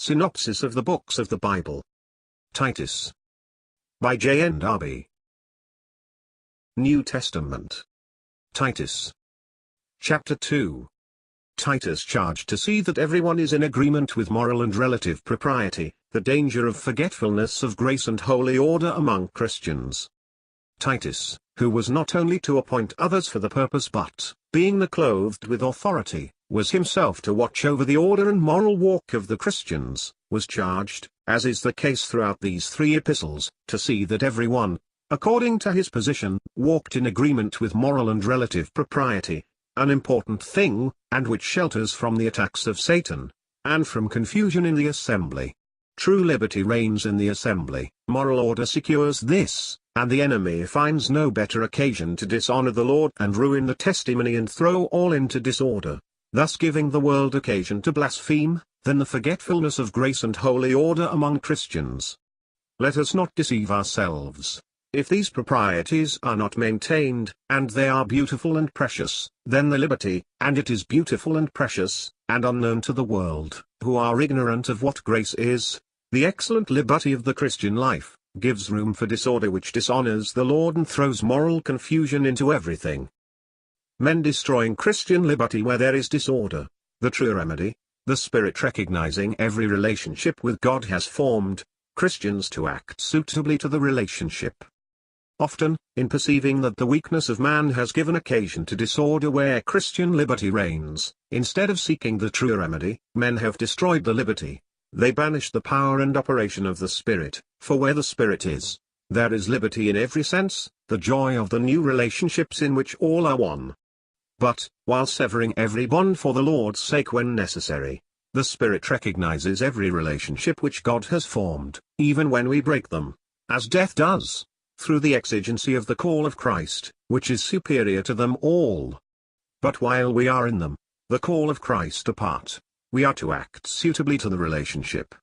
Synopsis of the Books of the Bible. Titus. By JND Darby. New Testament. Titus. Chapter 2. Titus charged to see that everyone is in agreement with moral and relative propriety, the danger of forgetfulness of grace and holy order among Christians. Titus, who was not only to appoint others for the purpose but, being clothed with authority, was himself to watch over the order and moral walk of the Christians, was charged, as is the case throughout these three epistles, to see that everyone, according to his position, walked in agreement with moral and relative propriety, an important thing, and which shelters from the attacks of Satan, and from confusion in the assembly. True liberty reigns in the assembly, moral order secures this, and the enemy finds no better occasion to dishonor the Lord and ruin the testimony and throw all into disorder, thus giving the world occasion to blaspheme, than the forgetfulness of grace and holy order among Christians. Let us not deceive ourselves. If these proprieties are not maintained, and they are beautiful and precious, then the liberty, and it is beautiful and precious, and unknown to the world, who are ignorant of what grace is, the excellent liberty of the Christian life, gives room for disorder which dishonors the Lord and throws moral confusion into everything. Men destroying Christian liberty where there is disorder. The true remedy, the Spirit recognizing every relationship with God has formed Christians to act suitably to the relationship. Often, in perceiving that the weakness of man has given occasion to disorder where Christian liberty reigns, instead of seeking the true remedy, men have destroyed the liberty. They banish the power and operation of the Spirit, for where the Spirit is, there is liberty in every sense, the joy of the new relationships in which all are one. But, while severing every bond for the Lord's sake when necessary, the Spirit recognizes every relationship which God has formed, even when we break them, as death does, through the exigency of the call of Christ, which is superior to them all. But while we are in them, the call of Christ apart, we are to act suitably to the relationship.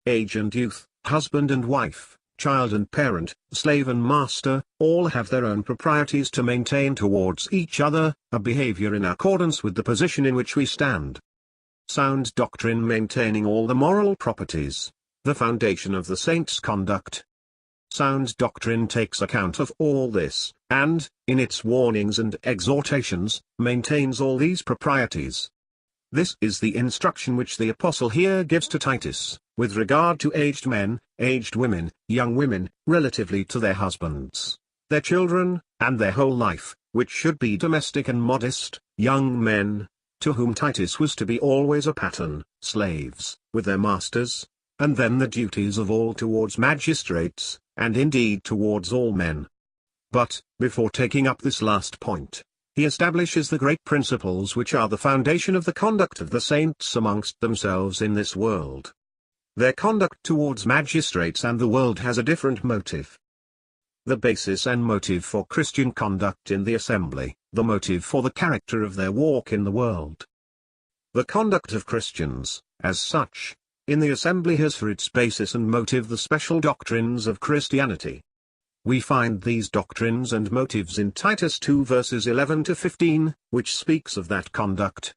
Age and youth, husband and wife, child and parent, slave and master, all have their own proprieties to maintain towards each other, a behavior in accordance with the position in which we stand. Sound doctrine maintaining all the moral properties, the foundation of the saints' conduct. Sound doctrine takes account of all this, and, in its warnings and exhortations, maintains all these proprieties. This is the instruction which the Apostle here gives to Titus, with regard to aged men, aged women, young women, relatively to their husbands, their children, and their whole life, which should be domestic and modest, young men, to whom Titus was to be always a pattern, slaves, with their masters, and then the duties of all towards magistrates, and indeed towards all men. But, before taking up this last point, he establishes the great principles which are the foundation of the conduct of the saints amongst themselves in this world. Their conduct towards magistrates and the world has a different motive. The basis and motive for Christian conduct in the assembly, the motive for the character of their walk in the world. The conduct of Christians, as such, in the assembly has for its basis and motive the special doctrines of Christianity. We find these doctrines and motives in Titus 2 verses 11 to 15, which speaks of that conduct.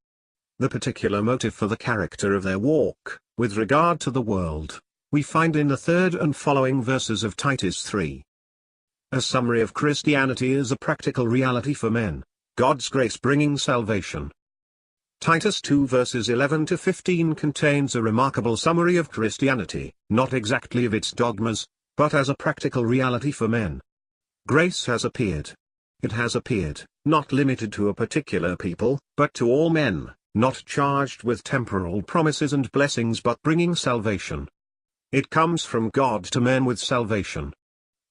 The particular motive for the character of their walk, with regard to the world, we find in the third and following verses of Titus 3. A summary of Christianity is a practical reality for men, God's grace bringing salvation. Titus 2 verses 11 to 15 contains a remarkable summary of Christianity, not exactly of its dogmas, but as a practical reality for men. Grace has appeared. It has appeared, not limited to a particular people, but to all men, not charged with temporal promises and blessings but bringing salvation. It comes from God to men with salvation.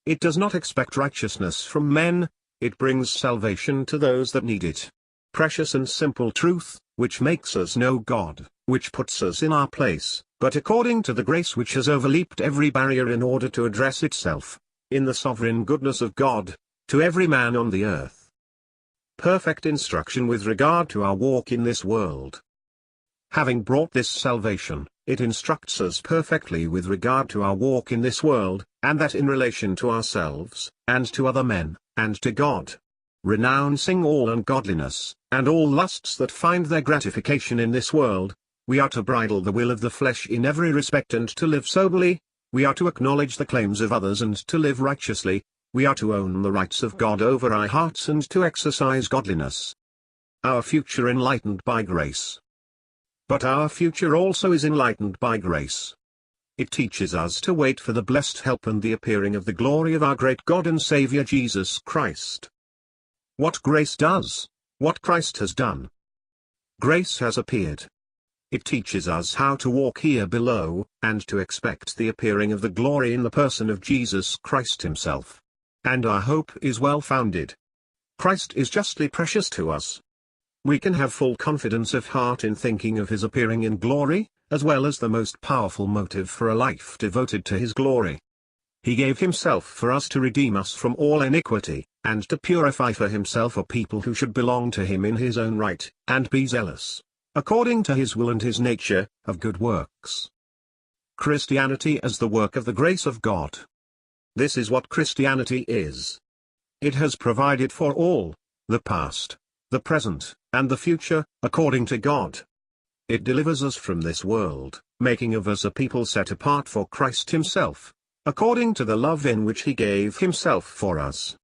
It does not expect righteousness from men, it brings salvation to those that need it. Precious and simple truth, which makes us know God, which puts us in our place, but according to the grace which has overleaped every barrier in order to address itself, in the sovereign goodness of God, to every man on the earth. Perfect instruction with regard to our walk in this world. Having brought this salvation, it instructs us perfectly with regard to our walk in this world, and that in relation to ourselves, and to other men, and to God. Renouncing all ungodliness, and all lusts that find their gratification in this world, We are to bridle the will of the flesh in every respect and to live soberly. We are to acknowledge the claims of others and to live righteously. We are to own the rights of God over our hearts and to exercise godliness. Our future enlightened by grace. But our future also is enlightened by grace. It teaches us to wait for the blessed help and the appearing of the glory of our great God and Saviour Jesus Christ. What grace does, what Christ has done. Grace has appeared. It teaches us how to walk here below, and to expect the appearing of the glory in the person of Jesus Christ himself. And our hope is well founded. Christ is justly precious to us. We can have full confidence of heart in thinking of his appearing in glory, as well as the most powerful motive for a life devoted to his glory. He gave himself for us to redeem us from all iniquity, and to purify for himself a people who should belong to him in his own right, and be zealous, according to his will and his nature, of good works. Christianity as the work of the grace of God. This is what Christianity is. It has provided for all, the past, the present, and the future, according to God. It delivers us from this world, making of us a people set apart for Christ himself, according to the love in which he gave himself for us.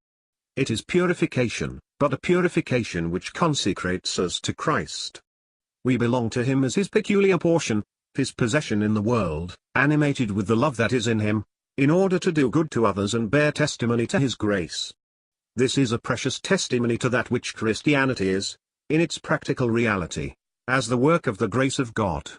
It is purification, but a purification which consecrates us to Christ. We belong to him as his peculiar portion, his possession in the world, animated with the love that is in him, in order to do good to others and bear testimony to his grace. This is a precious testimony to that which Christianity is, in its practical reality, as the work of the grace of God.